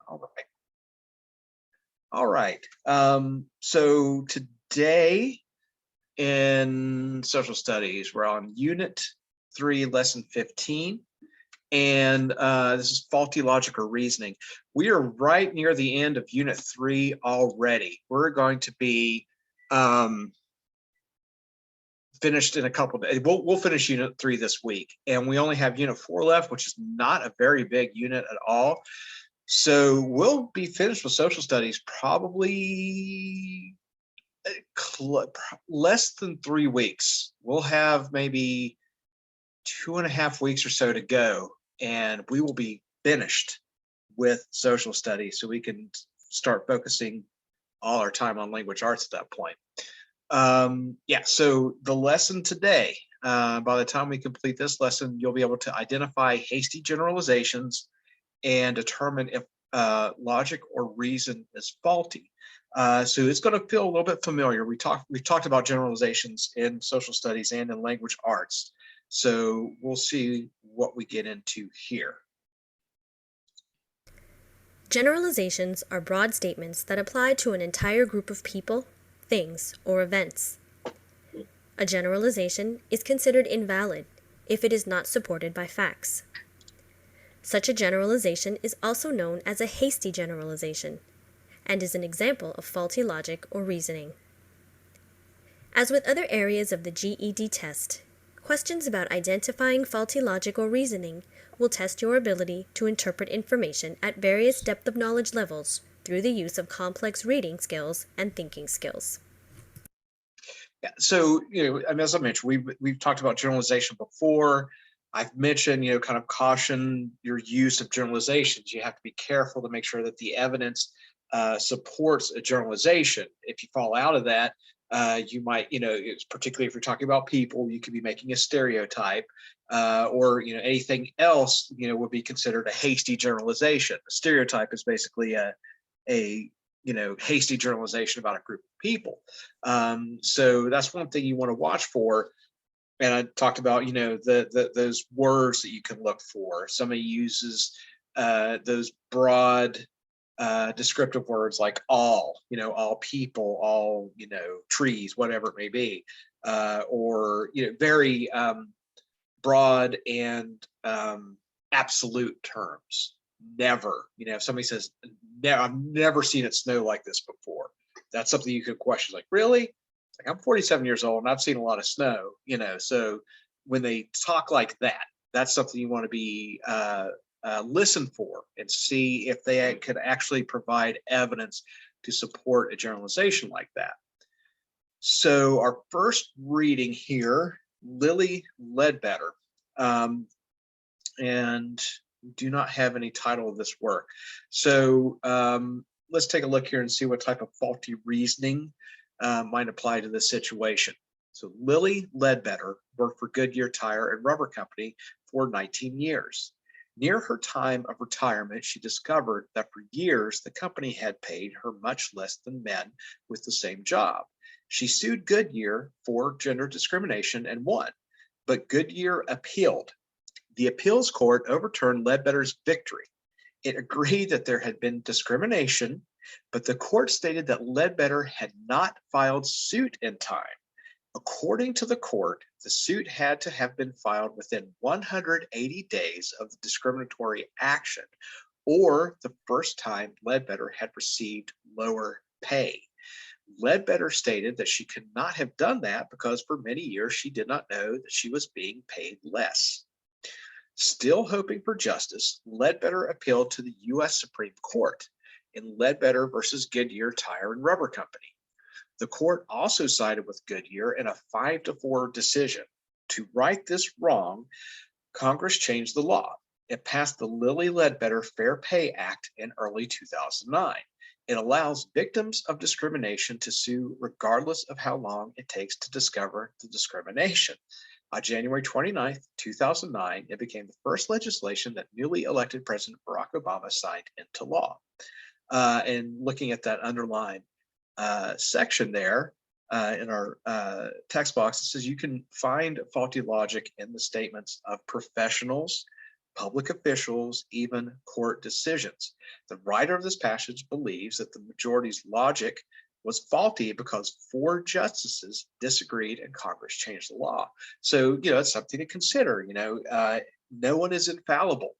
All right. All right. So today in social studies, we're on Unit 3, Lesson 15. And this is faulty logic or reasoning. We are right near the end of Unit 3 already. We're going to be finished in a couple of days. We'll finish Unit 3 this week. And we only have Unit 4 left, which is not a very big unit at all. So we'll be finished with social studies probably less than 3 weeks. We'll have maybe 2.5 weeks or so to go, and we will be finished with social studies, so we can start focusing all our time on language arts at that point. Yeah, so the lesson today, by the time we complete this lesson, you'll be able to identify hasty generalizations and determine if logic or reason is faulty. So it's going to feel a little bit familiar. We've talked about generalizations in social studies and in language arts. So we'll see what we get into here. Generalizations are broad statements that apply to an entire group of people, things, or events. A generalization is considered invalid if it is not supported by facts. Such a generalization is also known as a hasty generalization, and is an example of faulty logic or reasoning. As with other areas of the GED test, questions about identifying faulty logic or reasoning will test your ability to interpret information at various depth of knowledge levels through the use of complex reading skills and thinking skills. Yeah, so, as I mentioned, we've talked about generalization before. I've mentioned, kind of caution your use of generalizations. You have to be careful to make sure that the evidence supports a generalization. If you fall out of that, you might, particularly if you're talking about people, you could be making a stereotype, or anything else, would be considered a hasty generalization. A stereotype is basically a hasty generalization about a group of people. So that's one thing you want to watch for. And I talked about, those words that you can look for. Somebody uses those broad descriptive words like all people, all, trees, whatever it may be, or, very broad and absolute terms. Never, if somebody says, I've never seen it snow like this before, that's something you could question, like, really? Like, I'm 47 years old and I've seen a lot of snow, so when they talk like that, that's something you want to be listen for and see if they could actually provide evidence to support a generalization like that. So our first reading here, Lilly, Ledbetter, and do not have any title of this work. So let's take a look here and see what type of faulty reasoning might apply to this situation. So Lilly Ledbetter worked for Goodyear Tire and Rubber Company for 19 years. Near her time of retirement, she discovered that for years the company had paid her much less than men with the same job. She sued Goodyear for gender discrimination and won, but Goodyear appealed. The appeals court overturned Ledbetter's victory. It agreed that there had been discrimination, but the court stated that Ledbetter had not filed suit in time. According to the court, the suit had to have been filed within 180 days of the discriminatory action, or the first time Ledbetter had received lower pay. Ledbetter stated that she could not have done that because for many years she did not know that she was being paid less. Still hoping for justice, Ledbetter appealed to the U.S. Supreme Court in Ledbetter versus Goodyear Tire and Rubber Company. The court also sided with Goodyear in a 5-4 decision. To right this wrong, Congress changed the law. It passed the Lilly Ledbetter Fair Pay Act in early 2009. It allows victims of discrimination to sue regardless of how long it takes to discover the discrimination. On January 29, 2009, it became the first legislation that newly elected President Barack Obama signed into law. And looking at that underlined section there in our text box, it says you can find faulty logic in the statements of professionals, public officials, even court decisions. The writer of this passage believes that the majority's logic was faulty because 4 justices disagreed and Congress changed the law. So, it's something to consider. No one is infallible.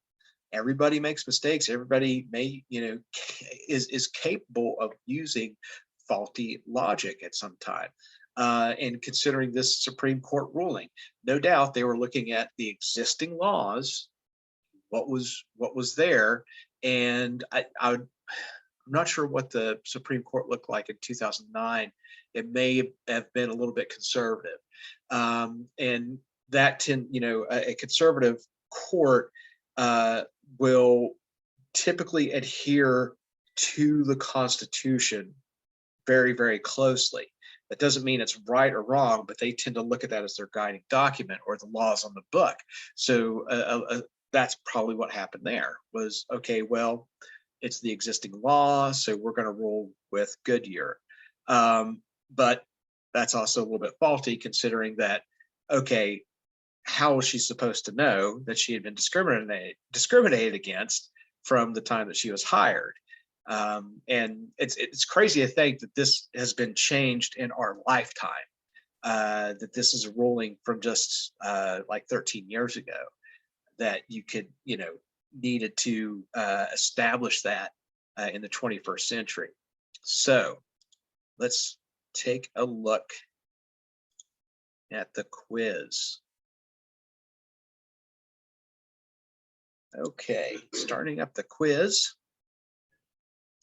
Everybody makes mistakes. Everybody is capable of using faulty logic at some time. And considering this Supreme Court ruling, no doubt they were looking at the existing laws, what was there, and I'm not sure what the Supreme Court looked like in 2009. It may have been a little bit conservative, and that a conservative court will typically adhere to the Constitution very, very closely. That doesn't mean it's right or wrong, but they tend to look at that as their guiding document or the laws on the book. So that's probably what happened there was, okay, well, it's the existing law, so we're going to rule with Goodyear. But that's also a little bit faulty considering that, okay, how was she supposed to know that she had been discriminated against from the time that she was hired? And it's crazy to think that this has been changed in our lifetime, that this is a ruling from just like 13 years ago, that you could, needed to establish that in the 21st century. So let's take a look at the quiz. Okay, starting up the quiz,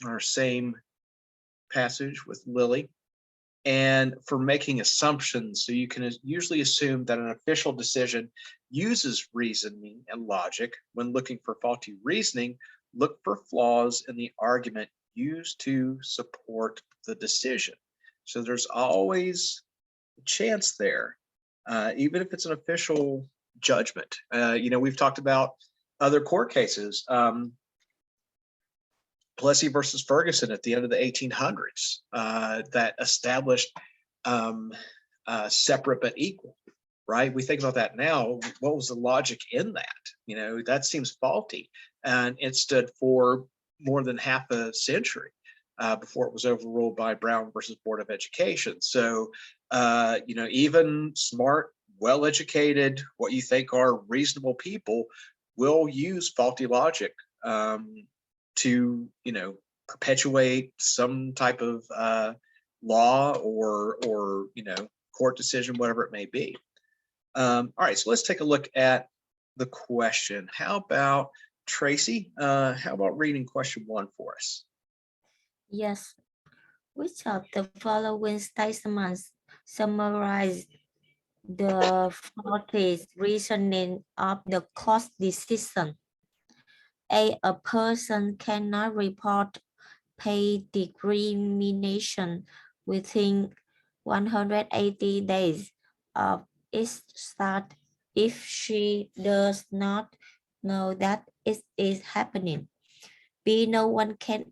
our same passage with Lilly. And for making assumptions, so you can usually assume that an official decision uses reasoning and logic. When looking for faulty reasoning, look for flaws in the argument used to support the decision. So there's always a chance there, even if it's an official judgment. We've talked about other court cases. Plessy versus Ferguson at the end of the 1800s that established separate but equal, right? We think about that now. What was the logic in that? That seems faulty. And it stood for more than half a century before it was overruled by Brown versus Board of Education. So, even smart, well-educated, what you think are reasonable people will use faulty logic to perpetuate some type of law or court decision, whatever it may be. All right, so let's take a look at the question. How about Tracy? How about reading question 1 for us? Yes. Which of the following statements summarize the faulty reasoning of the court decision? A person cannot report pay discrimination within 180 days of its start if she does not know that it is happening. B, no one can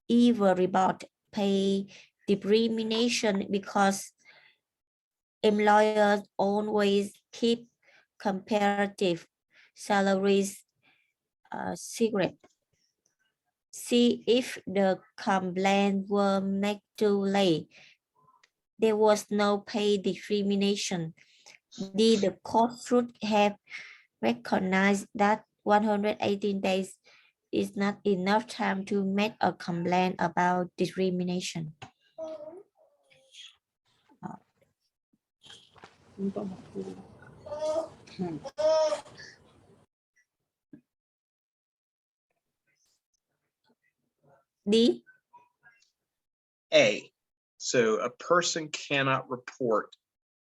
ever report pay discrimination because employers always keep comparative salaries secret. See, if the complaint were made too late, there was no pay discrimination. D, the court should have recognized that 118 days is not enough time to make a complaint about discrimination. D. A. So a person cannot report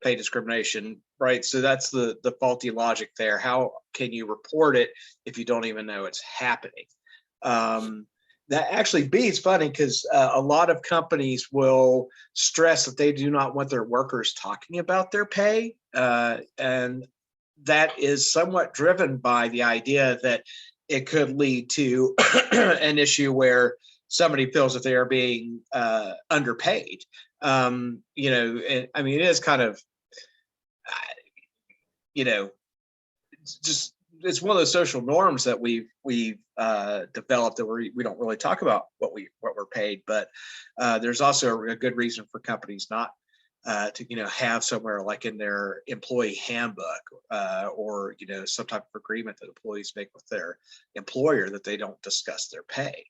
pay discrimination, right? So that's the faulty logic there. How can you report it if you don't even know it's happening? That actually B is funny because a lot of companies will stress that they do not want their workers talking about their pay. And that is somewhat driven by the idea that it could lead to an issue where somebody feels that they are being underpaid. And, it is kind of, just it's one of those social norms that we've developed that we don't really talk about what we're paid, but there's also a good reason for companies not to have somewhere like in their employee handbook or some type of agreement that employees make with their employer that they don't discuss their pay.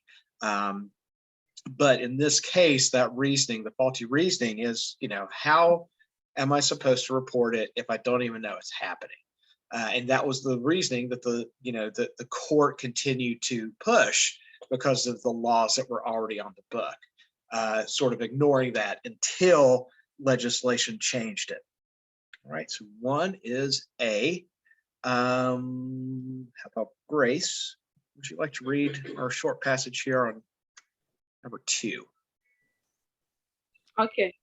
But in this case, that reasoning, the faulty reasoning is, how am I supposed to report it if I don't even know it's happening? And that was the reasoning that the court continued to push because of the laws that were already on the book, sort of ignoring that until legislation changed it. All right, so one is A. How about Grace? Would you like to read our short passage here on number 2? Okay.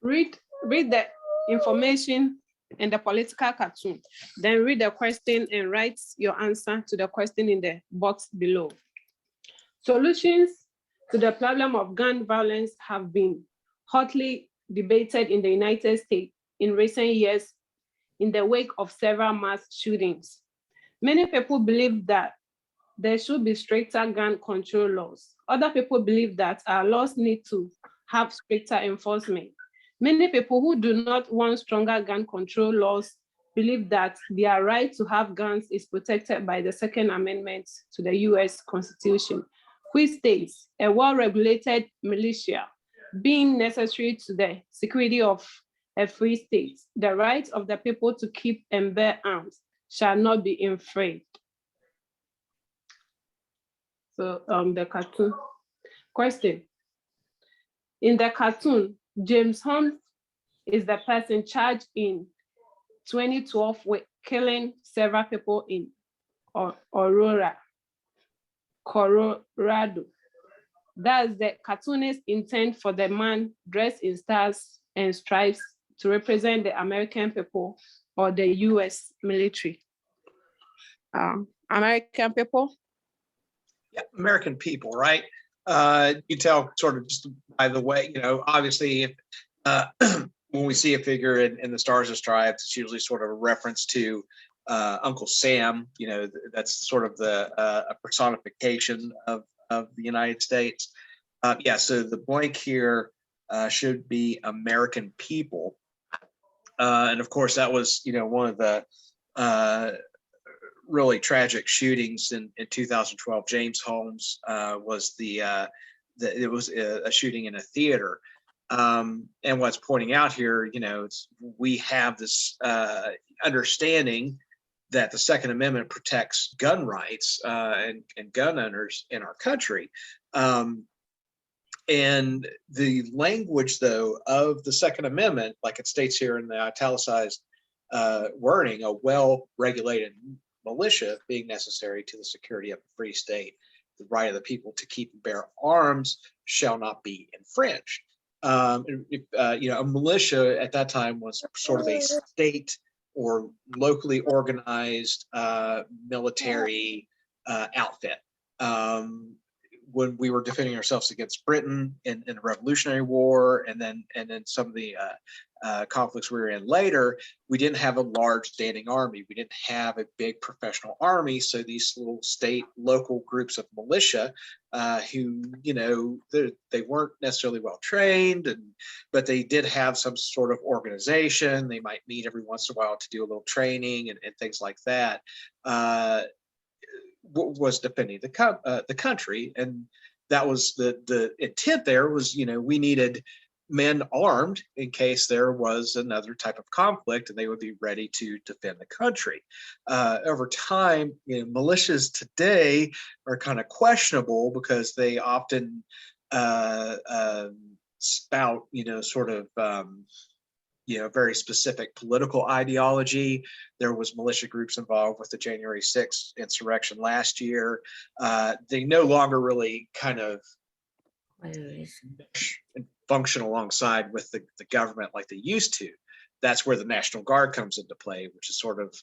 Read the information and the political cartoon. Then read the question and write your answer to the question in the box below. Solutions to the problem of gun violence have been hotly debated in the United States in recent years in the wake of several mass shootings. Many people believe that there should be stricter gun control laws. Other people believe that our laws need to have stricter enforcement. Many people who do not want stronger gun control laws believe that their right to have guns is protected by the Second Amendment to the US Constitution, which states a well-regulated militia being necessary to the security of a free state. The right of the people to keep and bear arms shall not be infringed. So the cartoon. Question. In the cartoon, James Holmes is the person charged in 2012 with killing several people in Aurora, Colorado. That's the cartoonist intent for the man dressed in stars and stripes to represent the American people or the US military. American people? Yeah, American people, right? You tell sort of just by the way, obviously if when we see a figure in the Stars and Stripes, it's usually sort of a reference to Uncle Sam. That's sort of a personification of the United States. Yeah, so the blank here should be American people. And of course, that was, one of the really tragic shootings in 2012. James Holmes was it was a shooting in a theater. And what's pointing out here, we have this understanding that the Second Amendment protects gun rights and gun owners in our country. And the language, though, of the Second Amendment, like it states here in the italicized wording, a well-regulated militia being necessary to the security of a free state, the right of the people to keep and bear arms shall not be infringed. A militia at that time was sort of a state or locally organized military outfit. When we were defending ourselves against Britain in the Revolutionary War, and then some of the conflicts we were in later, we didn't have a large standing army. We didn't have a big professional army. So these little state, local groups of militia who, they weren't necessarily well trained, but they did have some sort of organization. They might meet every once in a while to do a little training and things like that. Was defending the country, and that was the intent. There was, we needed men armed in case there was another type of conflict, and they would be ready to defend the country. Over time, militias today are kind of questionable because they often spout, sort of very specific political ideology. There was militia groups involved with the January 6th insurrection last year. They no longer really kind of function alongside with the government like they used to. That's where the National Guard comes into play, which is sort of,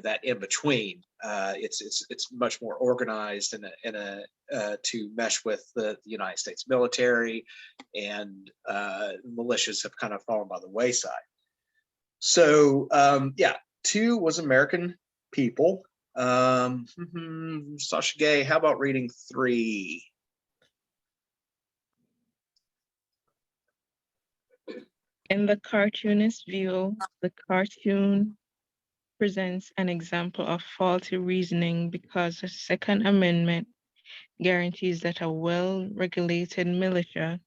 that in between. It's much more organized to mesh with the United States military, and militias have kind of fallen by the wayside. So yeah, 2 was American people. Sasha Gay, how about reading 3? In the cartoonist's view, the cartoon presents an example of faulty reasoning because the Second Amendment guarantees that a well-regulated militia,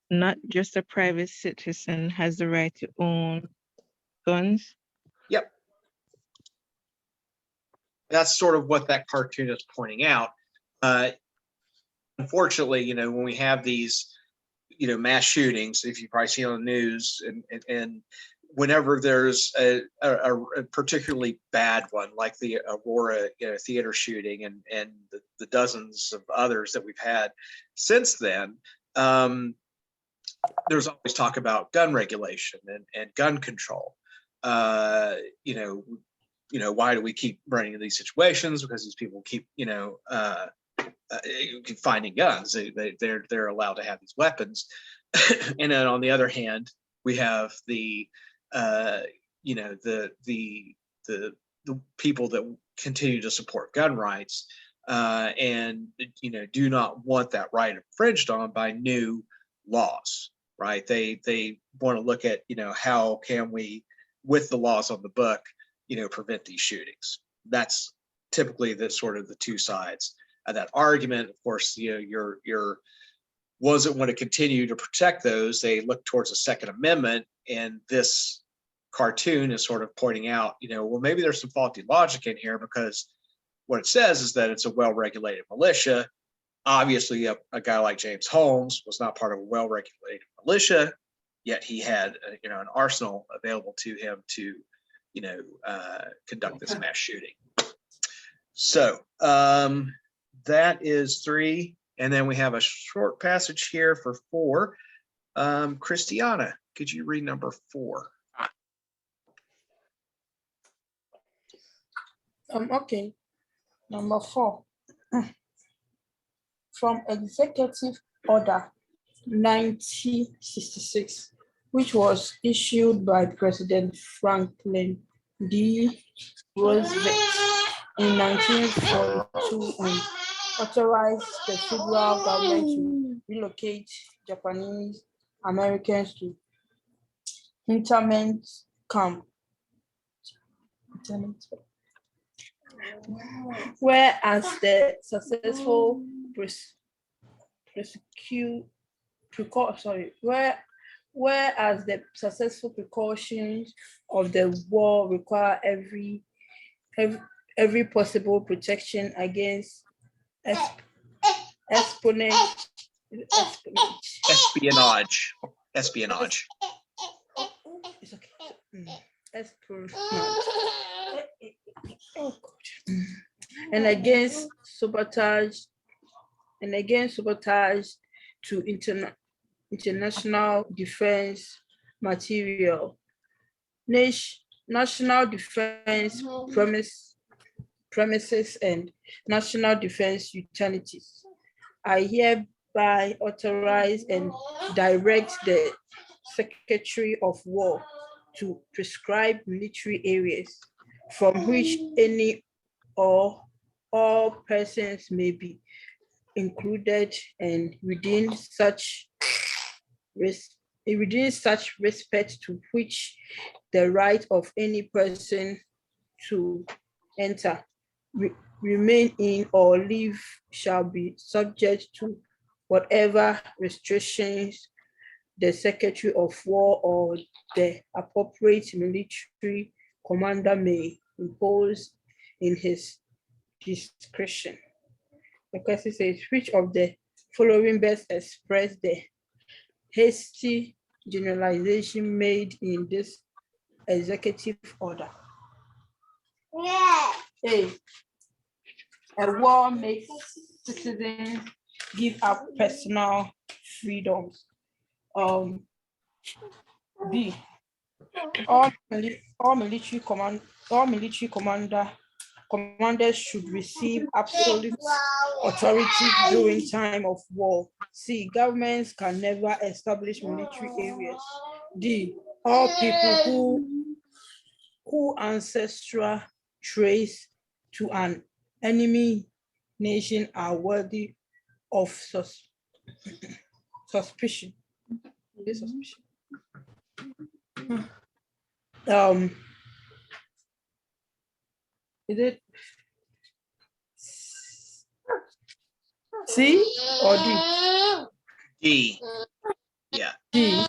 not just a private citizen, has the right to own guns. Yep. That's sort of what that cartoon is pointing out. Unfortunately, when we have these, mass shootings, if you probably see on the news, and whenever there's a particularly bad one, like the Aurora theater shooting, and the dozens of others that we've had since then, there's always talk about gun regulation and gun control. Why do we keep running into these situations? Because these people keep finding guns. They're allowed to have these weapons. And then on the other hand, we have the people that continue to support gun rights, and do not want that right infringed on by new laws, right? They want to look at how can we, with the laws on the book, prevent these shootings. That's typically the sort of the 2 sides of that argument. Of course, your ones that want to continue to protect those, they look towards the Second Amendment, and this cartoon is sort of pointing out, well, maybe there's some faulty logic in here, because what it says is that it's a well-regulated militia. Obviously, a guy like James Holmes was not part of a well-regulated militia, yet he had an arsenal available to him to conduct this mass shooting. So that is 3, and then we have a short passage here for 4. Christiana, could you read number 4? Okay, number 4. From Executive Order 1966, which was issued by President Franklin D. Roosevelt in 1942 and authorized the federal government to relocate Japanese Americans to internment camp. Whereas the successful whereas the successful precautions of the war require every possible protection against espionage. It's okay. Espionage. Oh God. And against sabotage to international defense material. National defense premises and national defense utilities. I hereby authorize and direct the Secretary of War to prescribe military areas from which any or all persons may be included, and within such respect to which the right of any person to enter, remain in, or live shall be subject to whatever restrictions the Secretary of War or the appropriate military commander may impose in his discretion. Because it says, which of the following best express the hasty generalization made in this executive order? A war makes citizens give up personal freedoms. B, all military all military commanders should receive absolute authority during time of war. C, governments can never establish military areas. D, all people who ancestral trace to an enemy nation are worthy of suspicion. Is it C or D? D. Yeah. D.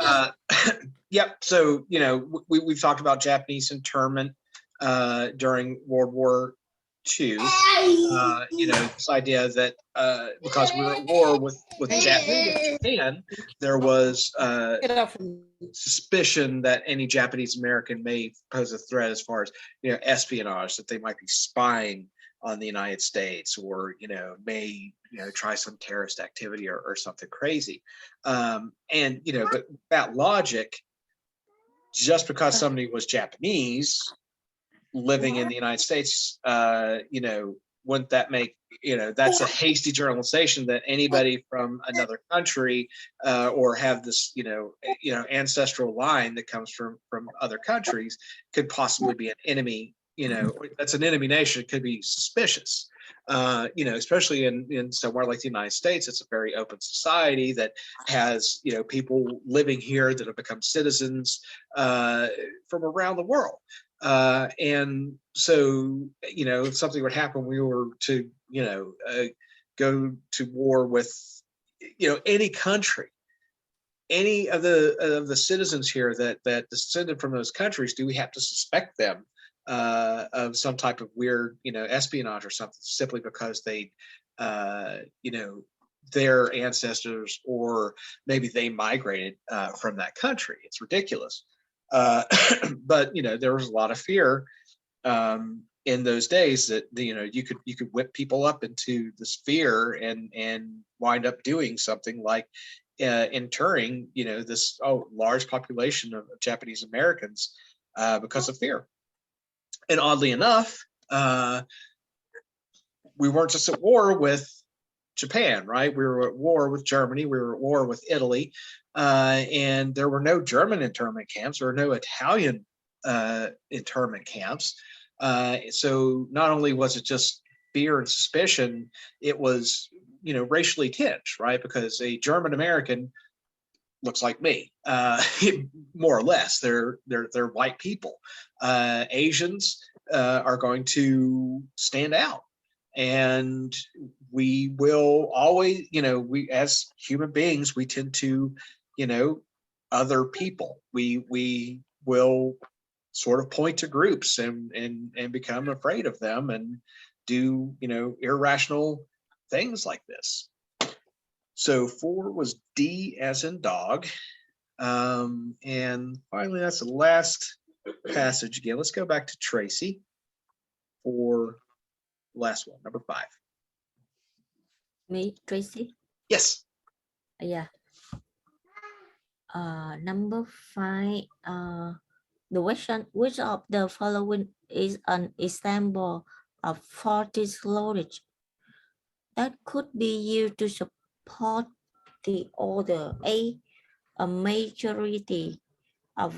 Yep. So, we've talked about Japanese internment during World War II. This idea that because we were at war with Japan, there was suspicion that any Japanese American may pose a threat as far as espionage, that they might be spying on the United States, or may try some terrorist activity or something crazy. But that logic, just because somebody was Japanese living in the United States, wouldn't that make that's a hasty generalization that anybody from another country or have this ancestral line that comes from other countries could possibly be an enemy. That's an enemy nation. It could be suspicious. Especially in somewhere like the United States, it's a very open society that has people living here that have become citizens from around the world. And so, if something would happen, we were to, go to war with, any country, any of the citizens here that descended from those countries, do we have to suspect them of some type of weird, espionage or something, simply because they, their ancestors, or maybe they migrated from that country? It's ridiculous. But there was a lot of fear in those days that you could whip people up into this fear and wind up doing something like interring this large population of Japanese Americans because of fear. And oddly enough, we weren't just at war with Japan, right? We were at war with Germany. We were at war with Italy. And there were no German internment camps. There were no Italian internment camps. So not only was it just fear and suspicion, it was, racially tinged, right? Because a German American looks like me, more or less. They're white people. Asians are going to stand out. And we will always, we as human beings, we tend to, other people. We will sort of point to groups and become afraid of them and do, irrational things like this. So 4 was D as in dog. And finally, that's the last passage again. Let's go back to Tracy for the last one, number 5. Me, Tracy? Yes. Yeah. Number 5, the question, which of the following is an example of faulty storage that could be used to support the order? A majority of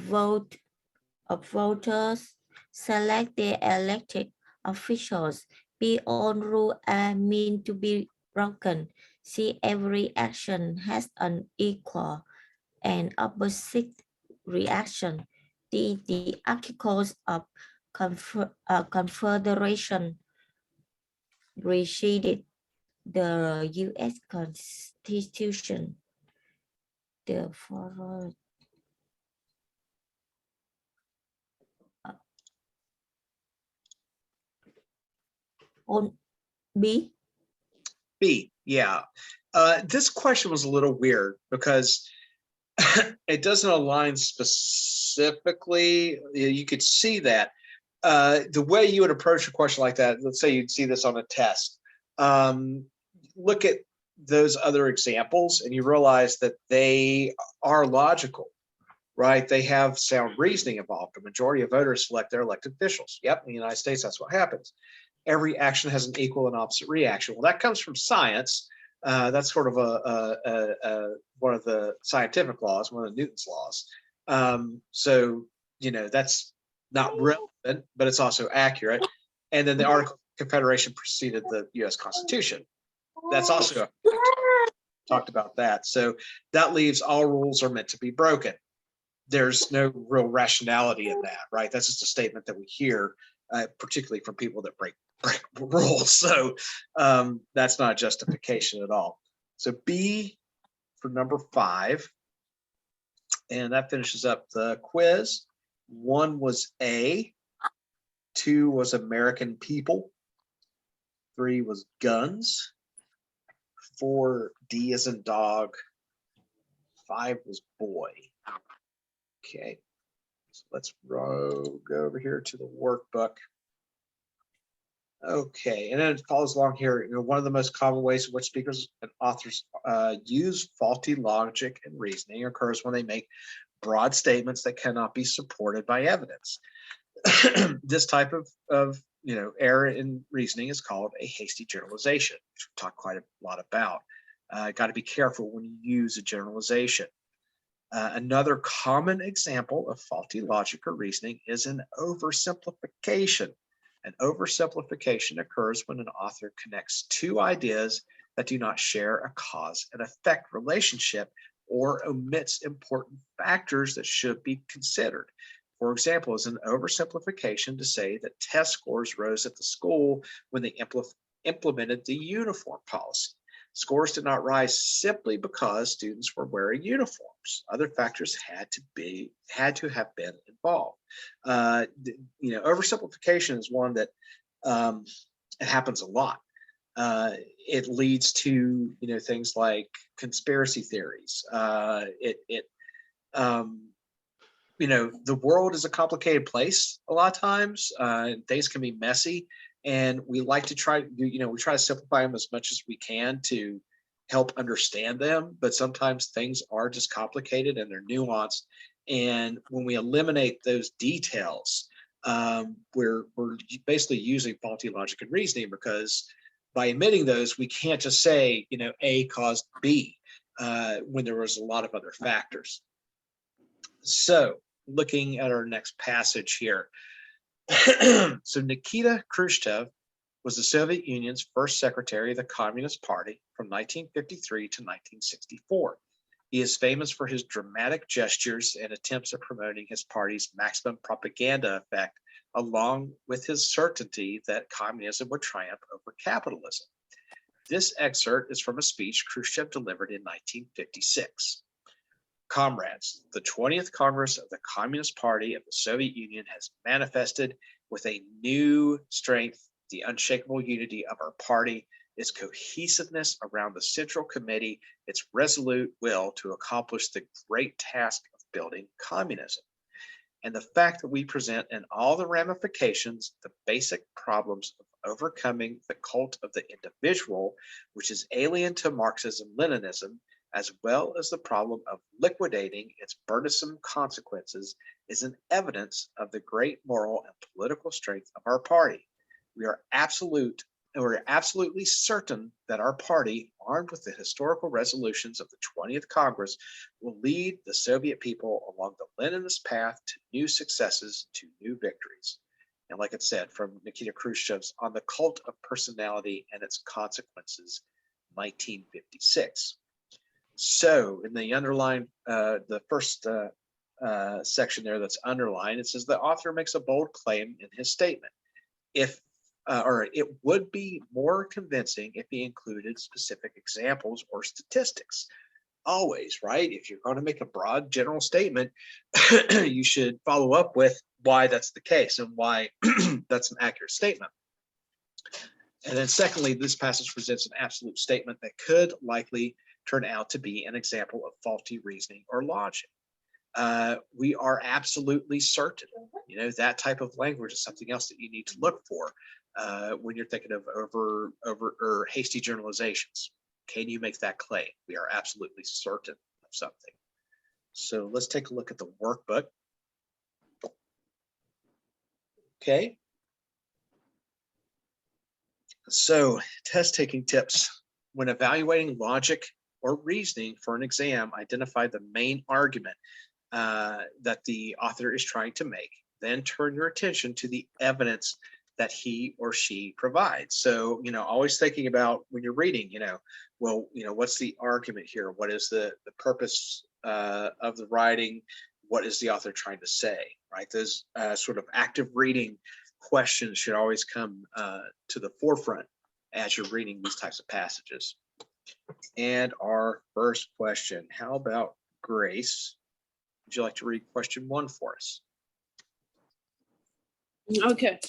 voters select their elected officials. B, all rules are meant to be broken. C, every action has an equal and opposite reaction. D, the Articles of Confederation preceded the U.S. Constitution. Therefore, on B? B, yeah. This question was a little weird because it doesn't align specifically. You could see that. The way you would approach a question like that, let's say you'd see this on a test. Look at those other examples and you realize that they are logical. right? They have sound reasoning involved. A majority of voters select their elected officials. Yep, in the United States, that's what happens. Every action has an equal and opposite reaction. Well, that comes from science. That's sort of one of the scientific laws, one of Newton's laws. So, that's not relevant, but it's also accurate. And then the Article of Confederation preceded the U.S. Constitution. That's also talked about that. So that leaves all rules are meant to be broken. There's no real rationality in that, right? That's just a statement that we hear, particularly from people that break rules. So that's not a justification at all. So B for number 5. And that finishes up the quiz. 1 was A, 2 was American people, 3 was guns, 4 D as in dog, 5 was boy. Okay, so let's go over here to the workbook. Okay, and then it follows along here. One of the most common ways in which speakers and authors use faulty logic and reasoning occurs when they make broad statements that cannot be supported by evidence. This type of error in reasoning is called a hasty generalization, which we talk quite a lot about. Got to be careful when you use a generalization. Another common example of faulty logic or reasoning is an oversimplification. An oversimplification occurs when an author connects two ideas that do not share a cause and effect relationship or omits important factors that should be considered. For example, is an oversimplification to say that test scores rose at the school when they implemented the uniform policy. Scores did not rise simply because students were wearing uniforms. Other factors had to have been involved. Oversimplification is one that it happens a lot. It leads to things like conspiracy theories. The world is a complicated place a lot of times. Things can be messy, and we like to try to simplify them as much as we can to help understand them, but sometimes things are just complicated and they're nuanced. And when we eliminate those details, we're basically using faulty logic and reasoning, because by omitting those, we can't just say, A caused B, when there was a lot of other factors. So looking at our next passage here. So Nikita Khrushchev was the Soviet Union's first secretary of the Communist Party from 1953 to 1964. He is famous for his dramatic gestures and attempts at promoting his party's maximum propaganda effect, along with his certainty that communism would triumph over capitalism. This excerpt is from a speech Khrushchev delivered in 1956. Comrades, the 20th Congress of the Communist Party of the Soviet Union has manifested with a new strength the unshakable unity of our party, its cohesiveness around the Central Committee, its resolute will to accomplish the great task of building communism. And the fact that we present in all the ramifications the basic problems of overcoming the cult of the individual, which is alien to Marxism-Leninism, as well as the problem of liquidating its burdensome consequences, is an evidence of the great moral and political strength of our party. We're absolutely certain that our party, armed with the historical resolutions of the 20th Congress, will lead the Soviet people along the Leninist path to new successes, to new victories. And like it said, from Nikita Khrushchev's On the Cult of Personality and Its Consequences, 1956. So in the underline, the first section there that's underlined, it says the author makes a bold claim in his statement. It would be more convincing if he included specific examples or statistics. Always, right? If you're going to make a broad general statement, you should follow up with why that's the case and why that's an accurate statement. And then secondly, this passage presents an absolute statement that could likely turn out to be an example of faulty reasoning or logic. We are absolutely certain. That type of language is something else that you need to look for when you're thinking of over or hasty generalizations. Can you make that claim? We are absolutely certain of something. So let's take a look at the workbook. Okay. So test taking tips. When evaluating logic or reasoning for an exam, identify the main argument that the author is trying to make. Then turn your attention to the evidence that he or she provides. So, always thinking about when you're reading, well, what's the argument here? What is the purpose of the writing? What is the author trying to say, right? Those sort of active reading questions should always come to the forefront as you're reading these types of passages. And our first question, how about Grace? Would you like to read question 1 for us? Okay.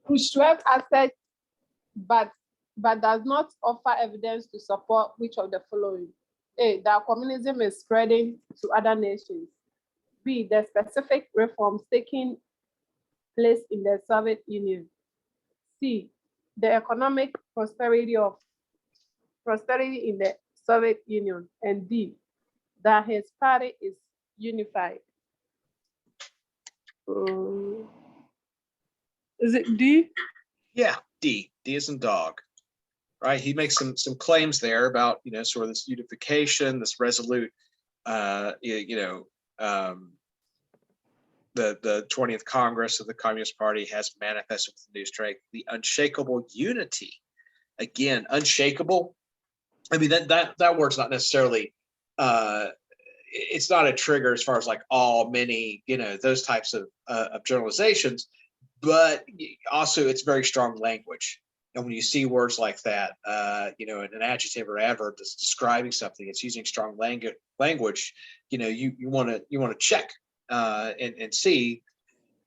Khrushchev assets, but does not offer evidence to support which of the following? A, that communism is spreading to other nations. B, the specific reforms taking place in the Soviet Union. C, the economic prosperity in the Soviet Union. And D, that his party is unified. Is it D? Yeah, D. D is in dog. Right. He makes some claims there about sort of this unification, this resolute, the 20th Congress of the Communist Party has manifested with new strength the unshakable unity. Again, unshakable. I mean that word's not necessarily. It's not a trigger as far as like all, many, those types of generalizations, but also it's very strong language. And when you see words like that, in an adjective or adverb that's describing something, it's using strong language. You want to check and see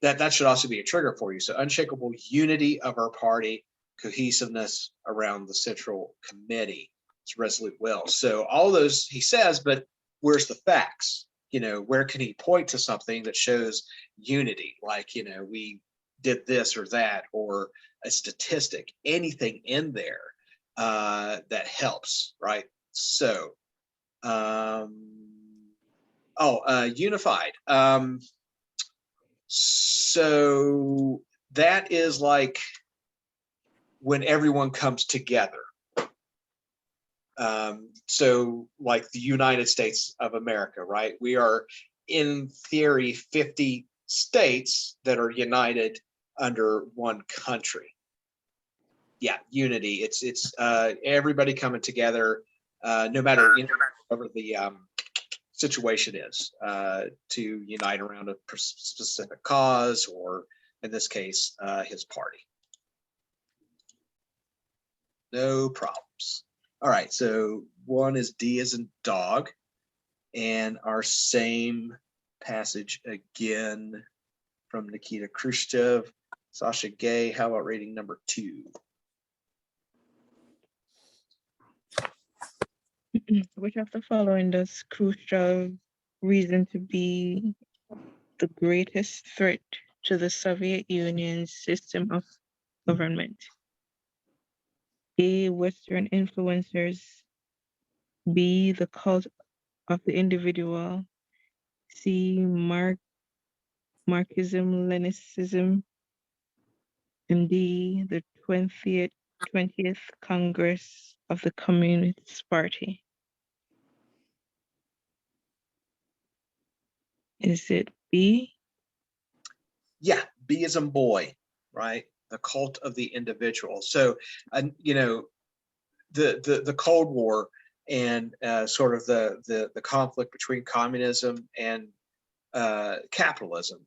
that should also be a trigger for you. So unshakable unity of our party, cohesiveness around the central committee, it's resolute will. So all those he says, but where's the facts? Where can he point to something that shows unity? Like, we did this or that, or a statistic, anything in there that helps, right? So, unified. So that is like when everyone comes together. So like the United States of America, right? We are in theory 50 states that are united under one country. Yeah, unity. It's everybody coming together, no matter whatever the situation is, to unite around a specific cause, or in this case, his party. No problems. All right, so 1 is D as in dog, and our same passage again from Nikita Khrushchev. Sasha Gay, how about reading number 2? Which of the following does Khrushchev reason to be the greatest threat to the Soviet Union's system of government? A, Western influencers. B, the cult of the individual. C, Marxism-Leninism. And D, the 20th Congress of the Communist Party. Is it B? Yeah, B as in boy, right? The cult of the individual. So, the Cold War and sort of the conflict between communism and capitalism.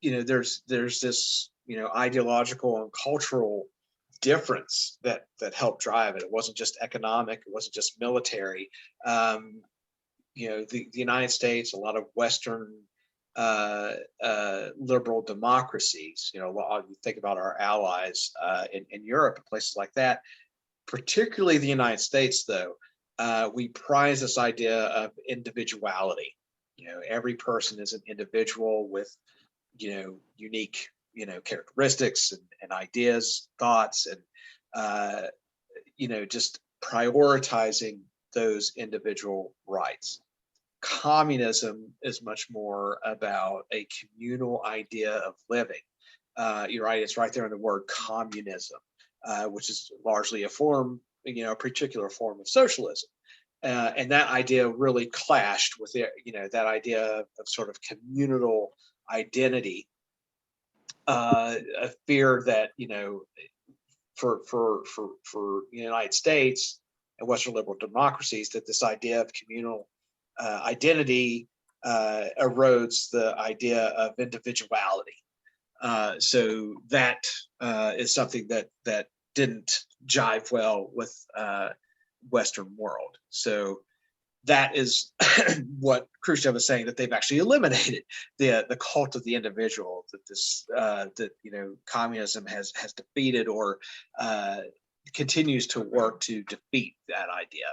There's this ideological and cultural difference that helped drive it. It wasn't just economic. It wasn't just military. The United States, a lot of Western liberal democracies, you think about our allies in Europe and places like that, particularly the United States, though, we prize this idea of individuality. Every person is an individual with, unique, characteristics and ideas, thoughts, and, just prioritizing those individual rights. Communism is much more about a communal idea of living. You're right, it's right there in the word communism, which is largely a form, a particular form of socialism. And that idea really clashed with that idea of sort of communal identity, a fear that, for the United States and Western liberal democracies, that this idea of communal identity erodes the idea of individuality. So that is something that didn't jive well with Western world. So that is what Khrushchev is saying, that they've actually eliminated the cult of the individual, that communism has defeated or continues to work to defeat that idea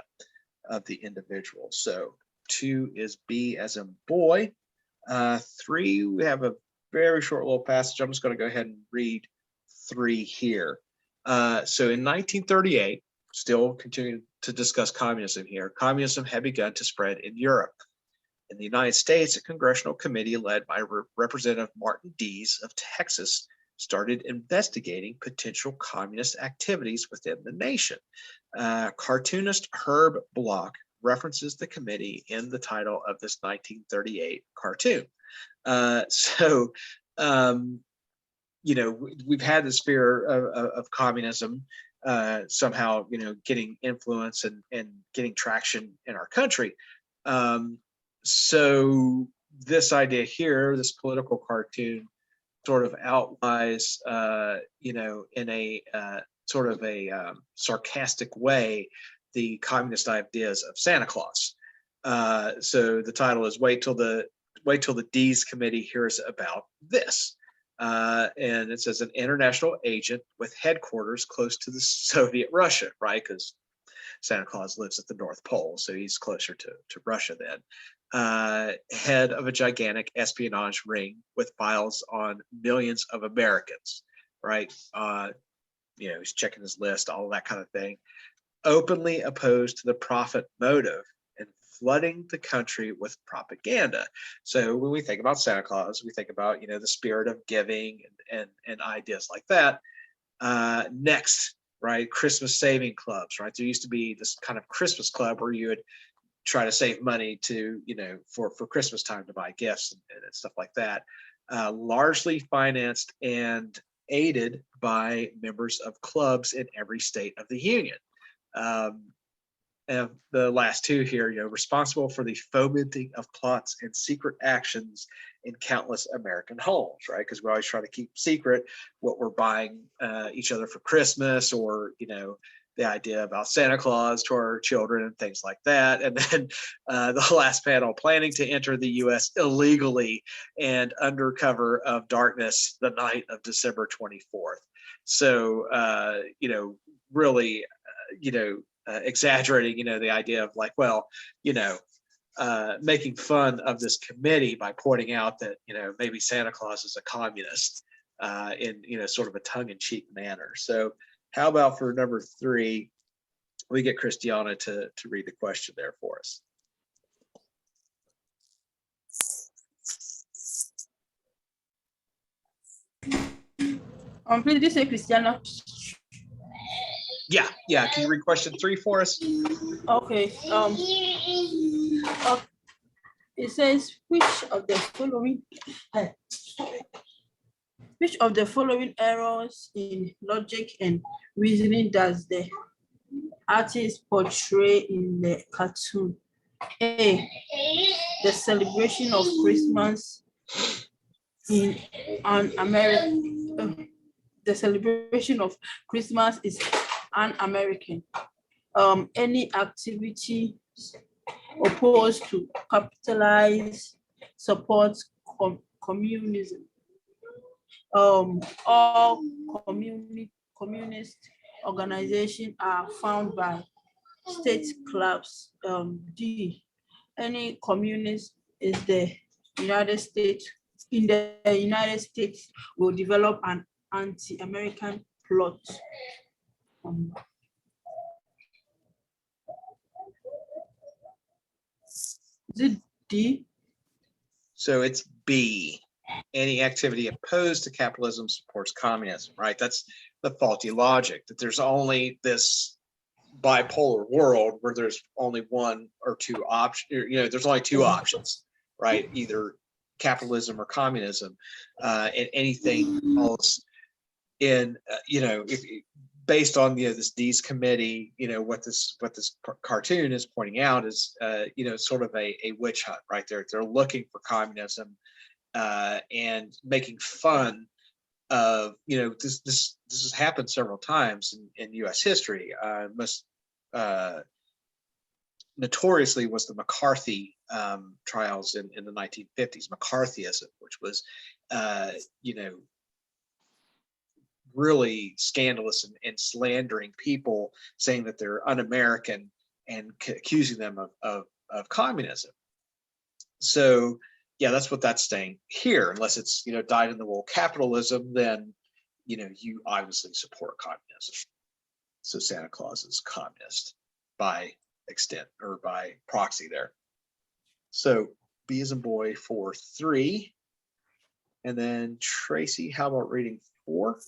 of the individual. So 2 is B as in boy. 3, we have a very short little passage. I'm just going to go ahead and read 3 here. So in 1938, still continuing to discuss communism here, communism had begun to spread in Europe. In the United States, a congressional committee led by Representative Martin Dees of Texas started investigating potential communist activities within the nation. Cartoonist Herb Bloch references the committee in the title of this 1938 cartoon. We've had this fear of communism somehow, getting influence and getting traction in our country. So this idea here, this political cartoon, sort of outlines, in a sort of a sarcastic way, the communist ideas of Santa Claus. So the title is "Wait till the D's committee hears about this." And it says an international agent with headquarters close to the Soviet Russia, right? Because Santa Claus lives at the North Pole, so he's closer to Russia then. Head of a gigantic espionage ring with files on millions of Americans, right? He's checking his list, all that kind of thing. Openly opposed to the profit motive and flooding the country with propaganda. So when we think about Santa Claus, we think about, the spirit of giving and ideas like that. Next, right, Christmas saving clubs, right? There used to be this kind of Christmas club where you would try to save money to, for Christmas time to buy gifts and stuff like that. Largely financed and aided by members of clubs in every state of the Union. And the last 2 here, responsible for the fomenting of plots and secret actions in countless American homes, right? Because we always try to keep secret what we're buying each other for Christmas, or, the idea about Santa Claus to our children and things like that. And then the last panel, planning to enter the U.S. illegally and under cover of darkness the night of December 24th. So, really, exaggerating, the idea of like, well, making fun of this committee by pointing out that, maybe Santa Claus is a communist in, sort of a tongue-in-cheek manner. So how about for number 3, we get Christiana to read the question there for us. Please, this is Christiana. Yeah. Can you read question 3 for us? Okay. It says, which of the following errors in logic and reasoning does the artist portray in the cartoon? A, the celebration of Christmas in an American. The celebration of Christmas is un-American. Any activity opposed to capitalized supports communism. All communist organizations are found by state clubs. D, any communist is the United States will develop an anti-American plot. Is it D? So it's B. Any activity opposed to capitalism supports communism, right? That's the faulty logic, that there's only this bipolar world where there's only one or two options, there's only two options, right? Either capitalism or communism, and anything else in, if based on this Dees committee, what this cartoon is pointing out is, sort of a witch hunt, right? They're looking for communism and making fun of, this has happened several times in U.S. history. Most notoriously was the McCarthy trials in the 1950s, McCarthyism, which was, really scandalous and slandering people, saying that they're un-American and accusing them of communism. So yeah, that's what that's saying here. Unless it's dyed in the wool capitalism, then you obviously support communism. So Santa Claus is communist by extent or by proxy there. So B as in boy for 3. And then Tracy, how about reading 4?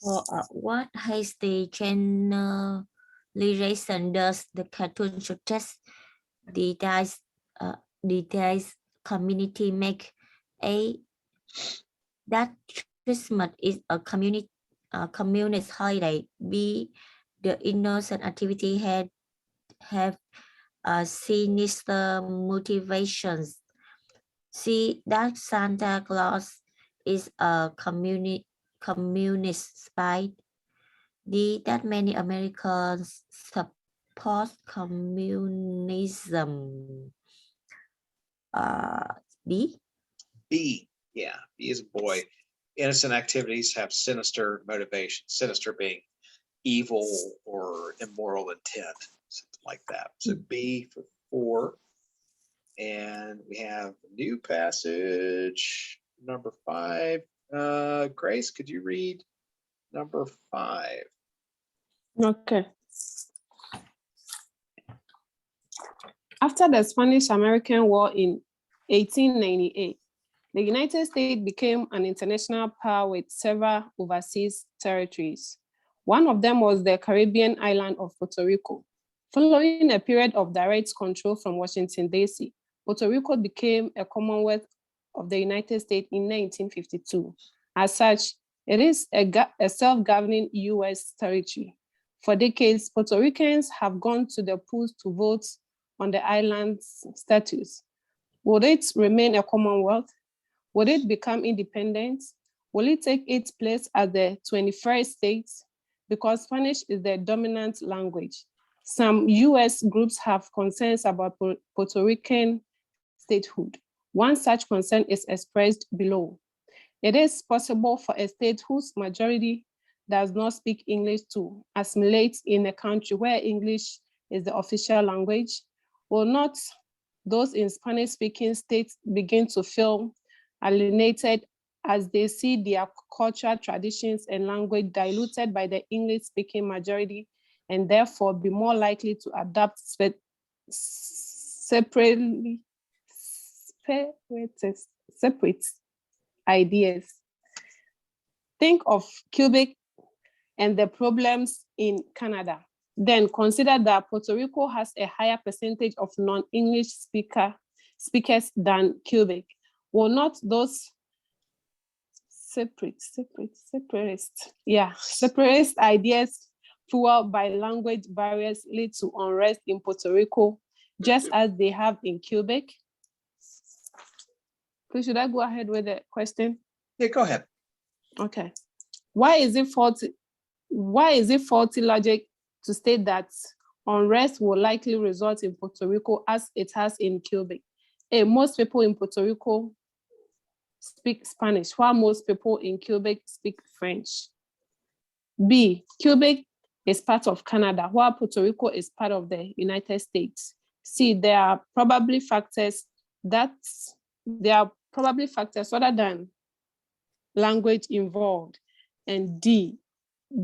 For what hasty generalization does the cartoon suggest? Details community make? A, that Christmas is a communist holiday. B, the innocent activity have sinister motivations. C, that Santa Claus is a communist spy. D, that many Americans support communism. B? B, yeah, B is a boy. Innocent activities have sinister motivation, sinister being evil or immoral intent, something like that. So B for 4. And we have a new passage, number 5. Grace, could you read number 5? Okay. After the Spanish-American War in 1898, the United States became an international power with several overseas territories. One of them was the Caribbean island of Puerto Rico. Following a period of direct control from Washington, D.C., Puerto Rico became a Commonwealth of the United States in 1952. As such, it is a self-governing U.S. territory. For decades, Puerto Ricans have gone to the polls to vote on the island's status. Would it remain a Commonwealth? Would it become independent? Will it take its place as the 21st state? Because Spanish is the dominant language. Some US groups have concerns about Puerto Rican statehood. One such concern is expressed below. It is possible for a state whose majority does not speak English to assimilate in a country where English is the official language. Will not those in Spanish-speaking states begin to feel alienated as they see their cultural traditions and language diluted by the English-speaking majority, and therefore be more likely to adopt separate ideas? Think of Quebec and the problems in Canada. Then consider that Puerto Rico has a higher percentage of non-English speakers than Quebec. Will not those separatist ideas fueled by language barriers lead to unrest in Puerto Rico, just as they have in Quebec? Please, should I go ahead with the question? Yeah, go ahead. Okay. Why is it faulty logic to state that unrest will likely result in Puerto Rico as it has in Quebec? A, most people in Puerto Rico speak Spanish, while most people in Quebec speak French. B, Quebec is part of Canada, while Puerto Rico is part of the United States. C, there are probably factors other than language involved. And D,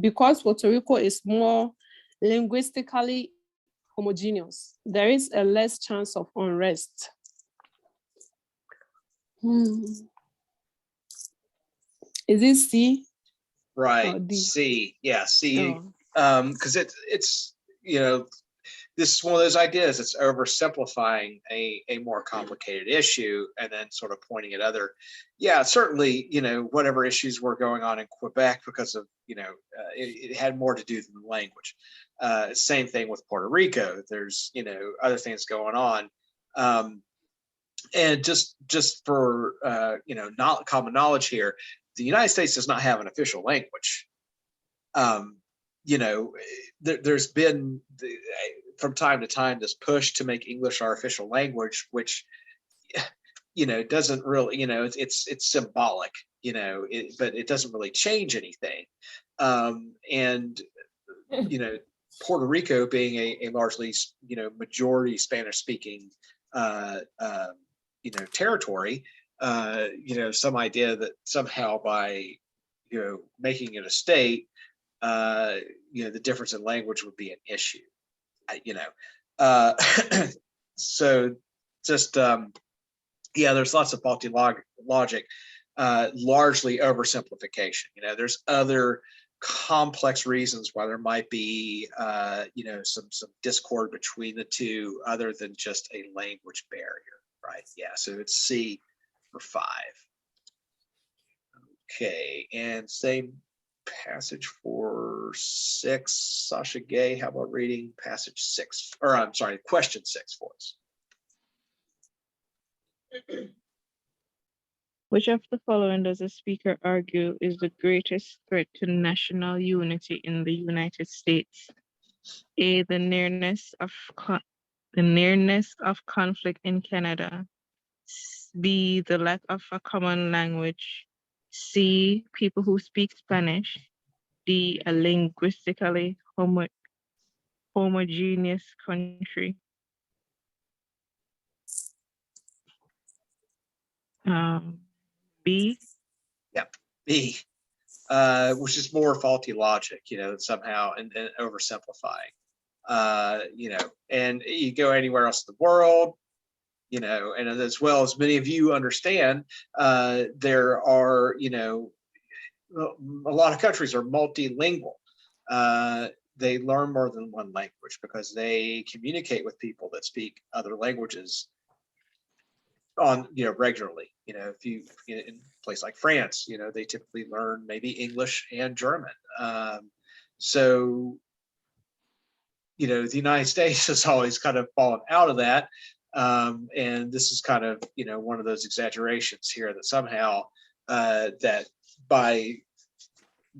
because Puerto Rico is more linguistically homogeneous. There is a less chance of unrest. Is it C? Right. D. C. Yeah. C. Oh. Because it's this is one of those ideas. It's oversimplifying a more complicated issue and then sort of pointing at other. Yeah, certainly, whatever issues were going on in Quebec because of, it had more to do than the language. Same thing with Puerto Rico. There's, other things going on. And just for, not common knowledge here, the United States does not have an official language. There's been from time to time this push to make English our official language, which doesn't really, it's symbolic, but it doesn't really change anything. And Puerto Rico being a largely majority Spanish speaking territory, some idea that somehow by making it a state, the difference in language would be an issue. So just there's lots of faulty logic, largely oversimplification. There's other complex reasons why there might be some discord between the two other than just a language barrier, right? Yeah, so it's C for 5. Okay, and same passage for 6. Sasha Gay, how about reading passage 6, or I'm sorry, question 6 for us? Which of the following does the speaker argue is the greatest threat to national unity in the United States? A, the nearness of conflict in Canada. B, the lack of a common language. C, people who speak Spanish. D, a linguistically homogeneous country. B. Yep, B, which is more faulty logic, somehow and oversimplifying. And you go anywhere else in the world, and as well as many of you understand, there are, a lot of countries are multilingual. They learn more than one language because they communicate with people that speak other languages on, regularly. If you in a place like France, they typically learn maybe English and German. So, the United States has always kind of fallen out of that. And this is kind of, one of those exaggerations here that somehow that by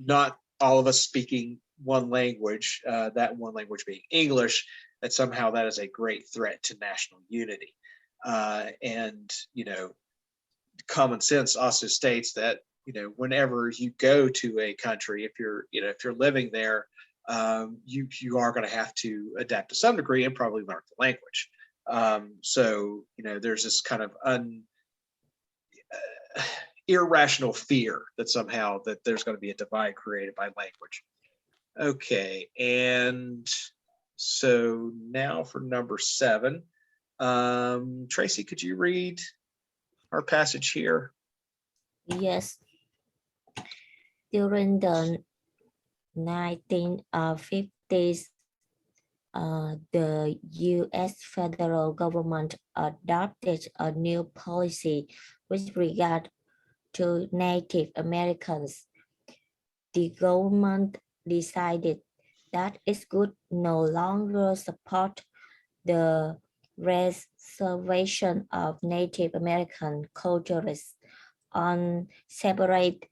not all of us speaking one language, that one language being English, that somehow that is a great threat to national unity. And, common sense also states that, whenever you go to a country, if you're living there, you are going to have to adapt to some degree and probably learn the language. So, there's this kind of irrational fear that somehow that there's going to be a divide created by language. Okay, and so now for number 7, Tracy, could you read our passage here? Yes. During the 1950s, the U.S. federal government adopted a new policy with regard to Native Americans. The government decided that it could no longer support the reservation of Native American cultures on separate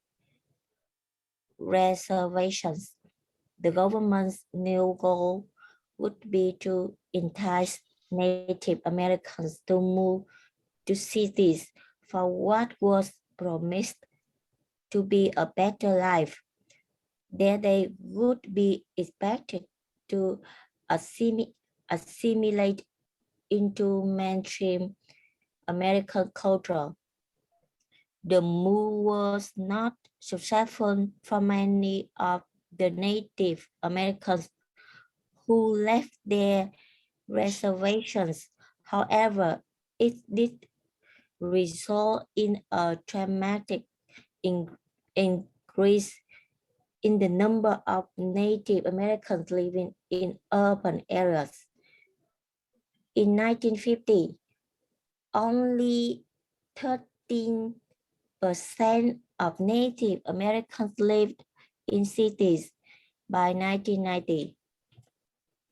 reservations. The government's new goal would be to entice Native Americans to move to cities for what was promised to be a better life. There they would be expected to assimilate into mainstream American culture. The move was not successful for many of the Native Americans who left their reservations. However, it did result in a dramatic increase in the number of Native Americans living in urban areas. In 1950, only 13% of Native Americans lived in cities. By 1990,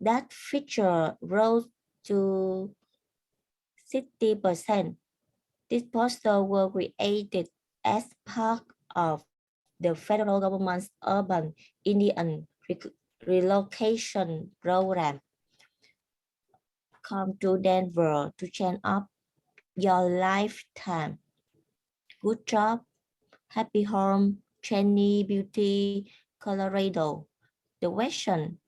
that figure rose to 60%. These posters were created as part of the federal government's urban Indian relocation program. Come to Denver to change up your lifetime. Good job. Happy home. Cheney Beauty, Colorado. The question,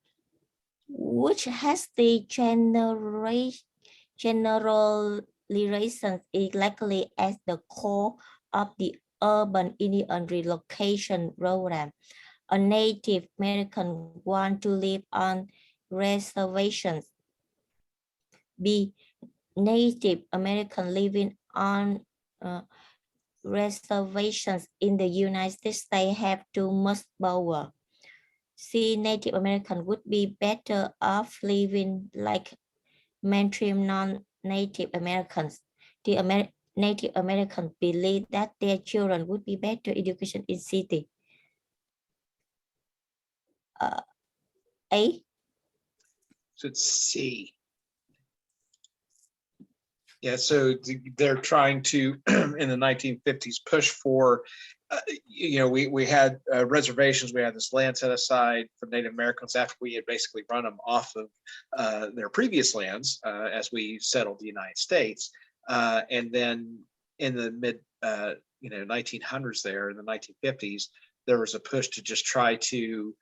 which has the generalizations exactly as the core of the urban Indian relocation program? A Native American want to live on reservations. B, Native American living on reservations in the United States have too much power. C, Native American would be better off living like mainstream non-Native Americans. The Native Americans believe that their children would be better education in city. A. So it's C. Yeah, so they're trying to, in the 1950s, push for, we had reservations. We had this land set aside for Native Americans after we had basically run them off of their previous lands as we settled the United States. And then in the mid, 1900s there, in the 1950s, there was a push to just try to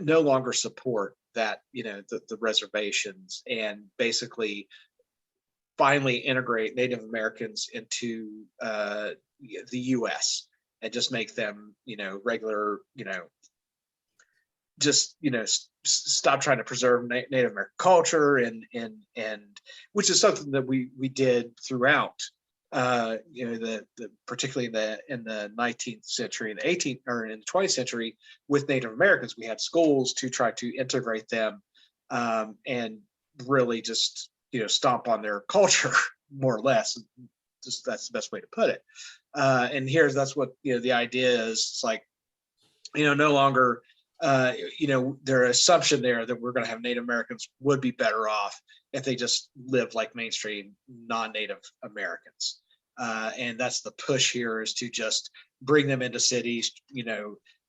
no longer support that, the reservations, and basically finally integrate Native Americans into the U.S. and just make them, regular, stop trying to preserve Native American culture and which is something that we did throughout, particularly in the 19th century and the 18th or in the 20th century with Native Americans. We had schools to try to integrate them and really just stomp on their culture more or less. Just that's the best way to put it. And that's what the idea is. It's like no longer their assumption there that we're going to have Native Americans would be better off if they just lived like mainstream non-Native Americans. And that's the push here, is to just bring them into cities,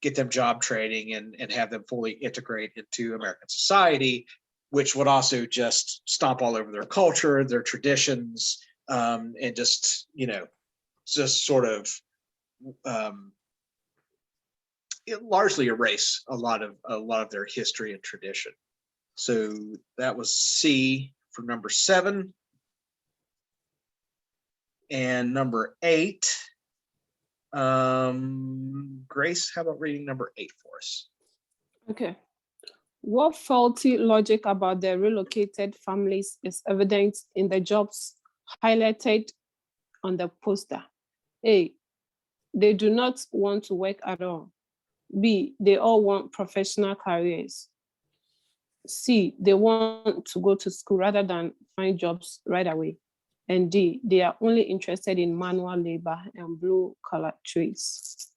get them job training and have them fully integrate into American society, which would also just stomp all over their culture, their traditions, and just sort of largely erase a lot of their history and tradition. So that was C for number 7. And number 8, Grace, how about reading number 8 for us? Okay. What faulty logic about the relocated families is evident in the jobs highlighted on the poster? A, they do not want to work at all. B, they all want professional careers. C, they want to go to school rather than find jobs right away. And D, they are only interested in manual labor and blue-collar trades.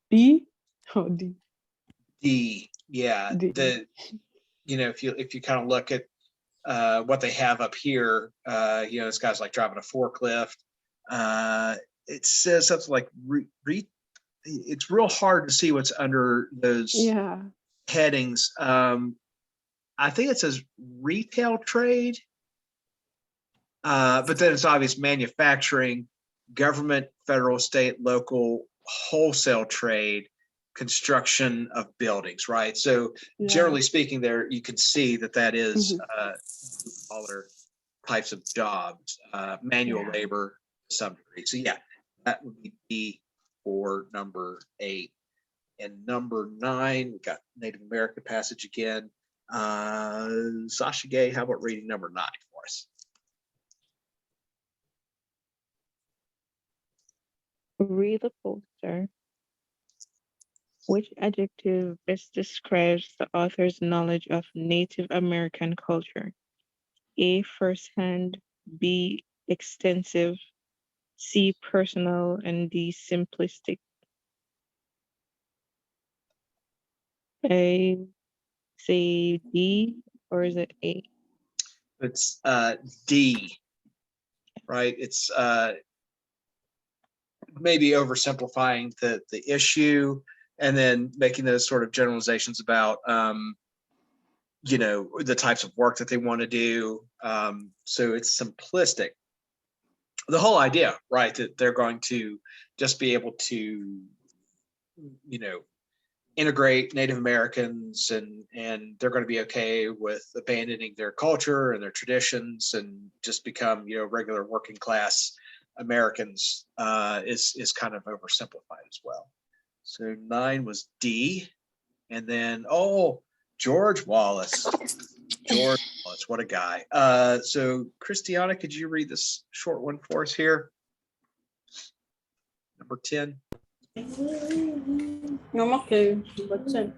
B or D? D, yeah. D. If you kind of look at what they have up here, this guy's like driving a forklift. It says something like it's real hard to see what's under those headings. I think it says retail trade, but then it's obvious manufacturing, government, federal, state, local, wholesale trade, construction of buildings, right? So generally speaking, there you can see that is all their types of jobs, manual labor to some degree. So yeah, that would be D for number 8. And number 9, we got Native American passage again. Sasha Gay, how about reading number 9 for us? Read the poster. Which adjective best describes the author's knowledge of Native American culture? A, firsthand, B, extensive, C, personal, and D, simplistic. I say D, or is it A? It's D, right? It's maybe oversimplifying the issue and then making those sort of generalizations about you know, the types of work that they want to do. So it's simplistic. The whole idea, right, that they're going to just be able to, you know, integrate Native Americans and they're going to be okay with abandoning their culture and their traditions and just become, you know, regular working class Americans is kind of oversimplified as well. So 9 was D. And then, oh, George Wallace. George Wallace, what a guy. So Christiana, could you read this short one for us here? Number 10. I'm okay, number 10.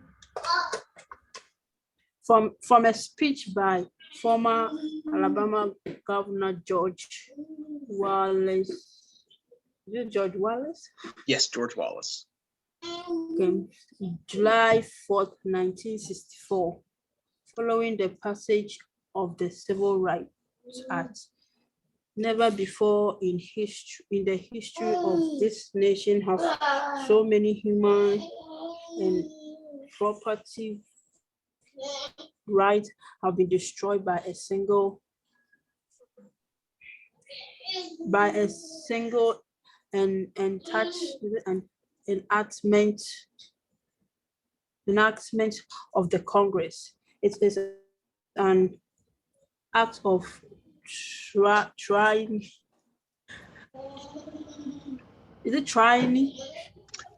From a speech by former Alabama Governor George Wallace. Is it George Wallace? Yes, George Wallace. Okay. July 4th, 1964, following the passage of the Civil Rights Act. Never before in the history of this nation have so many human and property rights have been destroyed by a single enactment of the Congress. It is an act of trying. Is it trying?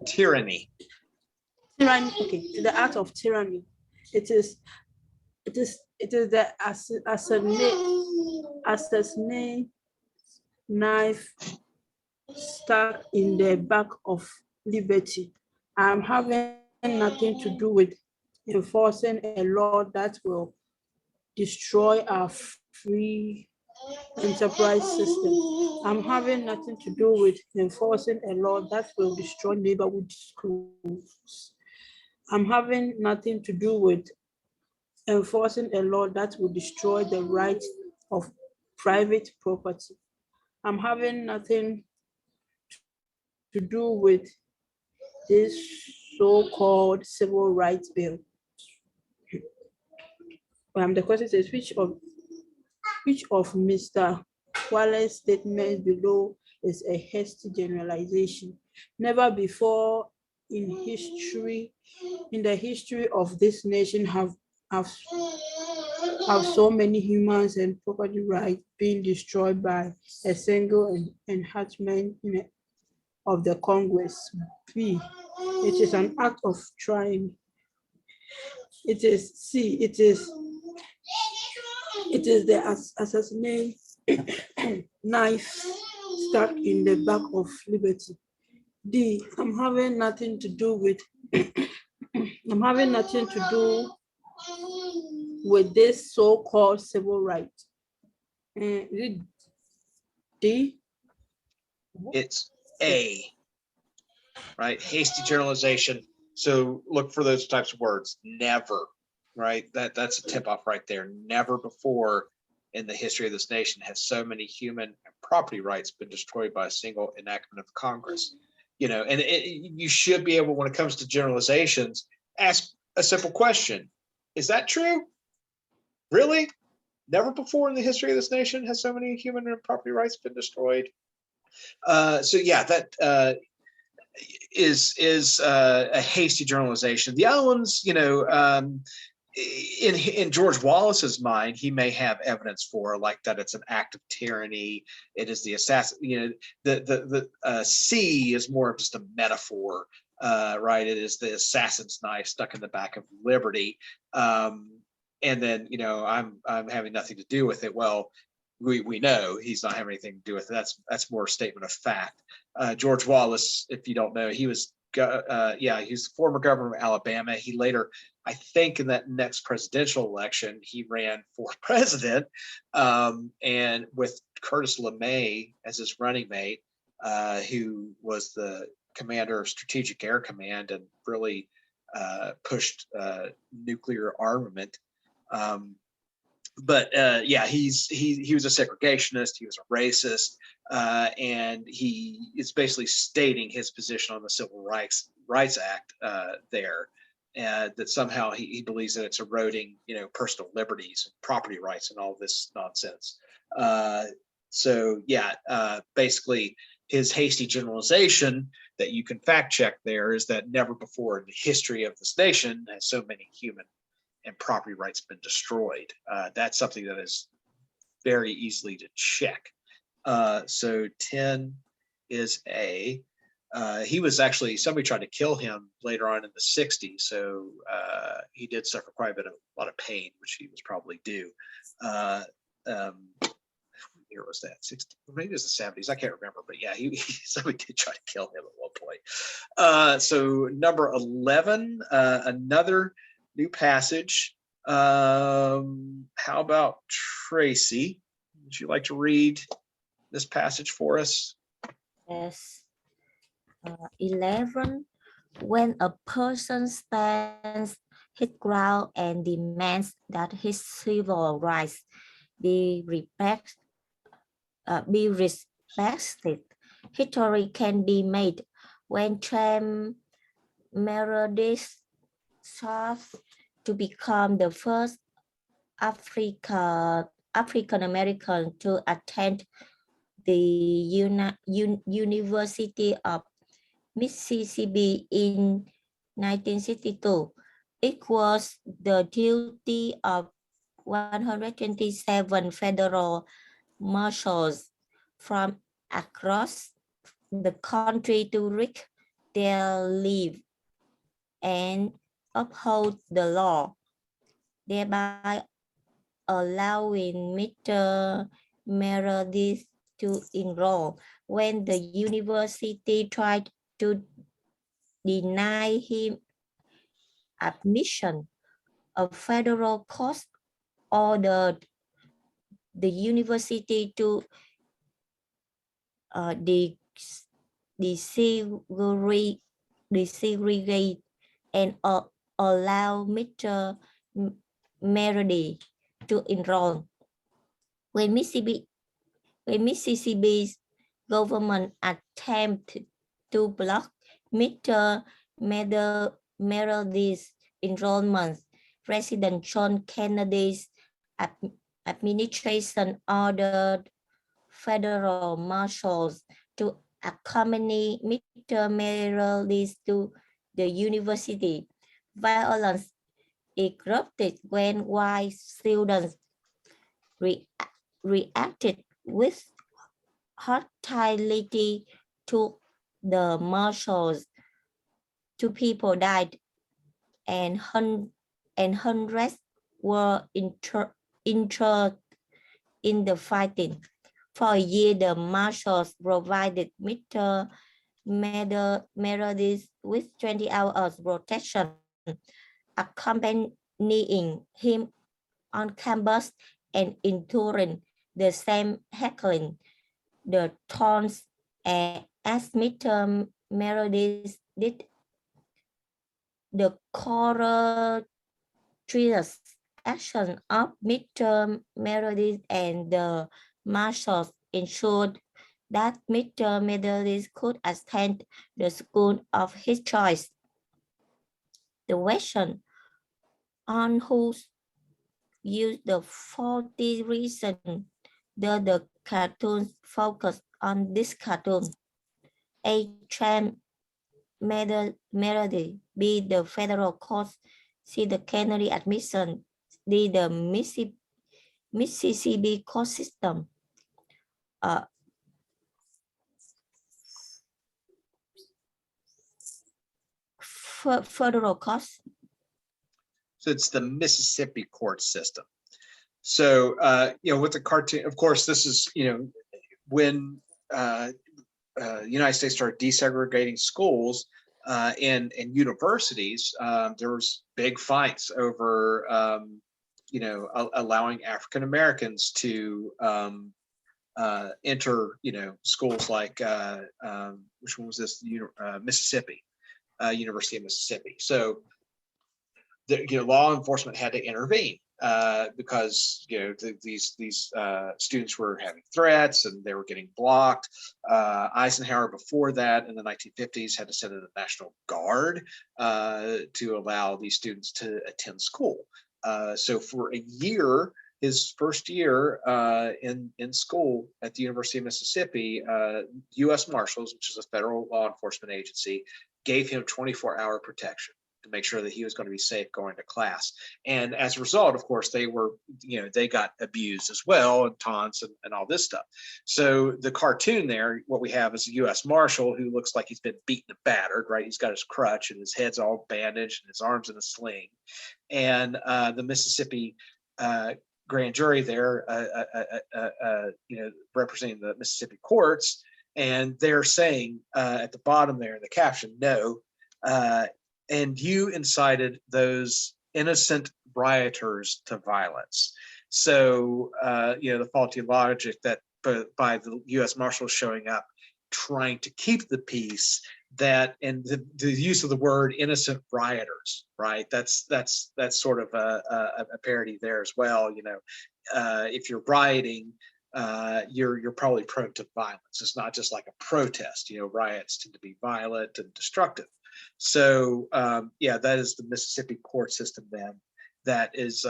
Tyranny. Tyranny. Okay, the act of tyranny. It is the assassinate knife stuck in the back of liberty. I'm having nothing to do with enforcing a law that will destroy our free enterprise system. I'm having nothing to do with enforcing a law that will destroy neighborhood schools. I'm having nothing to do with enforcing a law that will destroy the right of private property. I'm having nothing to do with this so-called civil rights bill. The question says, which of Mr. Wallace's statements below is a hasty generalization? Never before in the history of this nation have so many humans and property rights been destroyed by a single enactment of the Congress. B, it is an act of trying. It is C, it is the assassinate knife stuck in the back of liberty. D, I'm having nothing to do with this so-called civil right. Is it D? It's A, right? Hasty generalization. So look for those types of words. Never, right? That's a tip off right there. Never before in the history of this nation has so many human and property rights been destroyed by a single enactment of Congress. You know, and you should be able, when it comes to generalizations, ask a simple question. Is that true? Really? Never before in the history of this nation has so many human and property rights been destroyed. So yeah, that is a hasty generalization. The other ones, you know, in George Wallace's mind, he may have evidence for like that it's an act of tyranny. It is the assassin. You know, the C is more of just a metaphor right? It is the assassin's knife stuck in the back of liberty. And then, you know, I'm having nothing to do with it. Well, we know he's not having anything to do with it. That's more a statement of fact. George Wallace, if you don't know, he was he's the former governor of Alabama. He later, I think, in that next presidential election, he ran for president, and with Curtis LeMay as his running mate, who was the commander of Strategic Air Command and really pushed nuclear armament. But he was a segregationist. He was a racist, and he is basically stating his position on the Civil Rights Act there, and that somehow he believes that it's eroding, you know, personal liberties and property rights and all this nonsense. Basically, his hasty generalization that you can fact check there is that never before in the history of this nation has so many human and property rights been destroyed. That's something that is very easily to check. So 10 is A. He was actually, somebody tried to kill him later on in the 60s. So he did suffer quite a lot of pain, which he was probably due. Year was that? 60, maybe it was the 70s. I can't remember, but yeah, somebody did try to kill him at one point. So number 11, another new passage. How about Tracy? Would you like to read this passage for us? Yes. 11. When a person stands his ground and demands that his civil rights be respected, history can be made. When James Meredith sought to become the first African American to attend the University of Mississippi in 1962, it was the duty of 127 federal marshals from across the country to risk their lives and uphold the law, thereby allowing Mr. Meredith to enroll. When the university tried to deny him admission, a federal court ordered the university to desegregate and allow Mr. Meredith to enroll. When Mississippi's government attempted to block Mr. Meredith's enrollment, President John Kennedy's administration ordered federal marshals to accompany Mr. Meredith to the university. Violence erupted when white students reacted with hostility to the marshals. 2 people died and hundreds were injured in the fighting. For a year, the marshals provided Mr. Meredith with 20 hours protection, accompanying him on campus and enduring the same heckling, the taunts, as Mr. Meredith did. The courageous action of Mr. Meredith and the marshals ensured that Mr. Meredith could attend the school of his choice. The question on whose use the 40 reason the cartoons focus on this cartoon. A. James Meredith. B. The federal court. C. The Kennedy admission. D. The Mississippi court system. federal courts? So it's the Mississippi court system. So, with the cartoon, of course, this is, when the United States started desegregating schools and universities, there was big fights over, allowing African Americans to enter, schools like, which one was this? Mississippi, University of Mississippi. So, law enforcement had to intervene because these students were having threats and they were getting blocked. Eisenhower, before that in the 1950s, had to send in the National Guard to allow these students to attend school. So for a year, his first year in school at the University of Mississippi, U.S. Marshals, which is a federal law enforcement agency, gave him 24-hour protection to make sure that he was going to be safe going to class. And as a result, of course, they got abused as well, and taunts and all this stuff. So the cartoon there, what we have is a U.S. Marshal who looks like he's been beaten and battered, right? He's got his crutch and his head's all bandaged and his arm's in a sling. And the Mississippi grand jury there, representing the Mississippi courts, and they're saying at the bottom there in the caption, no, and you incited those innocent rioters to violence. So, the faulty logic that by the U.S. Marshals showing up, trying to keep the peace, that and the use of the word innocent rioters, right? That's sort of a parody there as well. If you're rioting, you're probably prone to violence. It's not just like a protest. Riots tend to be violent and destructive. So that is the Mississippi court system then that is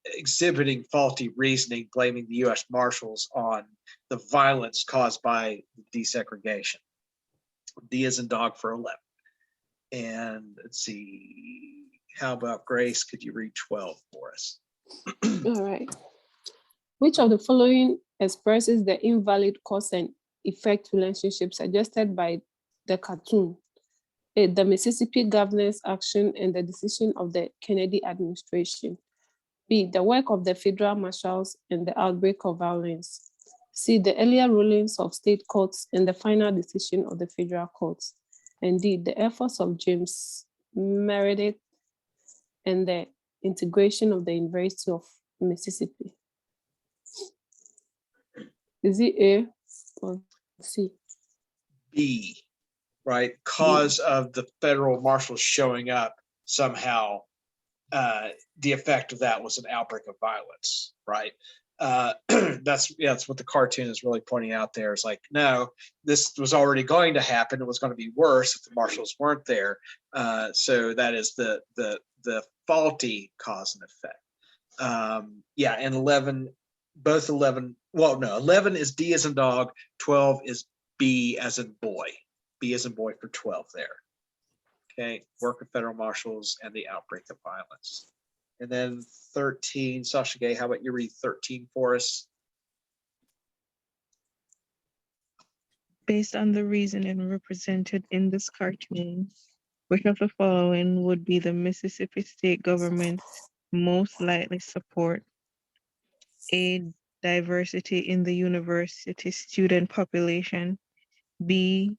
exhibiting faulty reasoning, blaming the U.S. Marshals on the violence caused by desegregation. D as in dog for 11. And let's see, how about Grace? Could you read 12 for us? All right. Which of the following expresses the invalid cause and effect relationship suggested by the cartoon? A, the Mississippi governor's action and the decision of the Kennedy administration. B, the work of the federal marshals and the outbreak of violence. C, the earlier rulings of state courts and the final decision of the federal courts. And D, the efforts of James Meredith and the integration of the University of Mississippi. Is it A or C? B, right? Cause of the federal marshals showing up somehow, the effect of that was an outbreak of violence, right? That's what the cartoon is really pointing out there. Is like, no, this was already going to happen. It was going to be worse if the marshals weren't there. So that is the faulty cause and effect. And 11, both 11. Well, no, 11 is D as in dog. 12 is B as in boy. B as in boy for 12 there. Okay, work of federal marshals and the outbreak of violence. And then 13, Sasha Gay, how about you read 13 for us? Based on the reasoning represented in this cartoon, which of the following would be the Mississippi state government's most likely support? A, diversity in the university student population. B,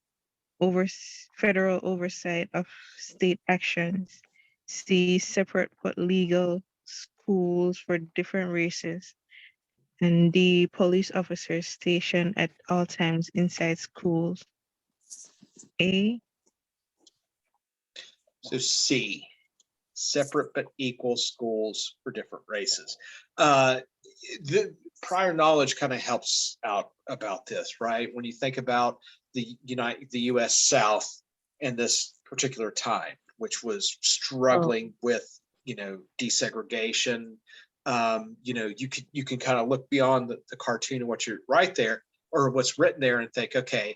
federal oversight of state actions. C, separate but legal schools for different races. And D, police officers stationed at all times inside schools. A. So C, separate but equal schools for different races. The prior knowledge kind of helps out about this, right? When you think about the U.S. South in this particular time, which was struggling with, desegregation. You can kind of look beyond the cartoon and what you're right there or what's written there and think, okay,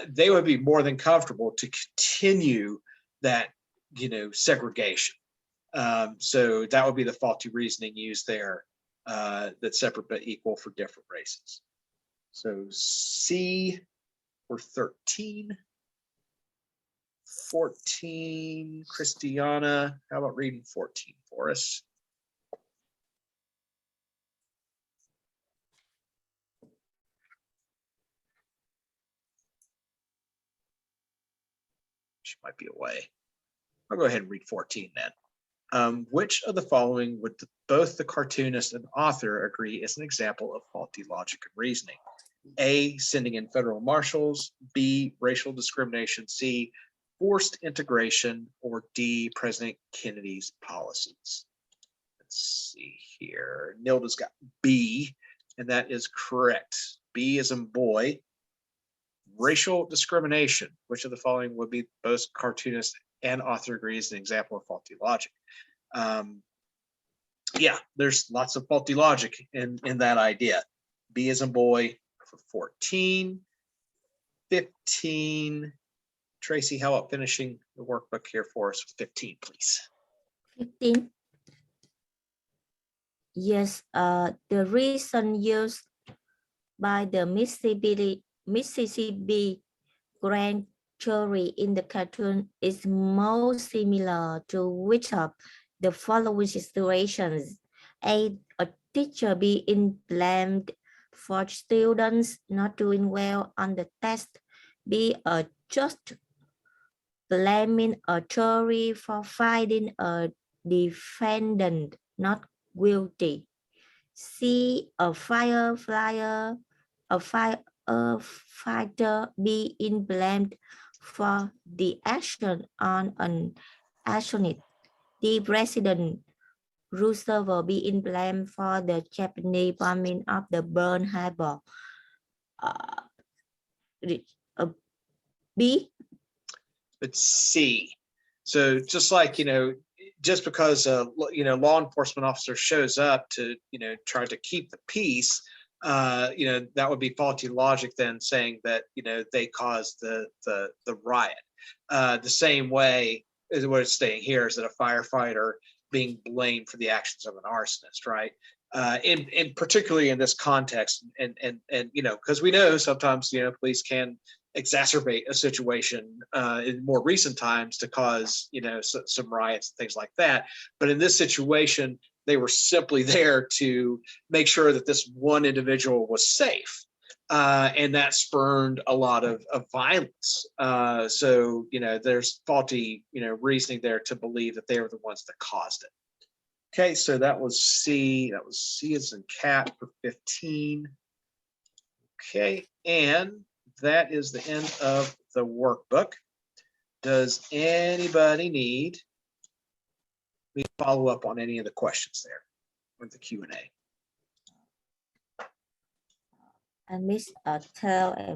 they would be more than comfortable to continue that, segregation. So that would be the faulty reasoning used there, that's separate but equal for different races. So C for 13. 14, Christiana, how about reading 14 for us? She might be away. I'll go ahead and read 14 then. Which of the following would both the cartoonist and author agree is an example of faulty logic and reasoning? A, sending in federal marshals, B, racial discrimination, C, forced integration, or D, President Kennedy's policies. Let's see here. Nilda's got B, and that is correct. B is in boy. Racial discrimination. Which of the following would be both cartoonist and author agrees an example of faulty logic? Yeah, there's lots of faulty logic in that idea. B is in boy for 14. 15. Tracy, how about finishing the workbook here for us with 15, please? 15. Yes, the reason used by the Mississippi grand jury in the cartoon is most similar to which of the following situations? A teacher being blamed for students not doing well on the test. B, a judge blaming a jury for finding a defendant not guilty. C, a firefighter being blamed for the action on an arsonist. The President Roosevelt being blamed for the Japanese bombing of the Pearl Harbor. B. But C. So just like, just because law enforcement officer shows up to, try to keep the peace, that would be faulty logic then saying that, they caused the riot. The same way is what it's saying here is that a firefighter being blamed for the actions of an arsonist, right? And particularly in this context, and because we know sometimes, police can exacerbate a situation in more recent times to cause, some riots and things like that. But in this situation, they were simply there to make sure that this one individual was safe. And that spurned a lot of violence. So, there's faulty, reasoning there to believe that they were the ones that caused it. Okay, so that was C. That was C as in cat for 15. Okay, and that is the end of the workbook. Does anybody need me to follow up on any of the questions there or the Q&A? And Miss tell a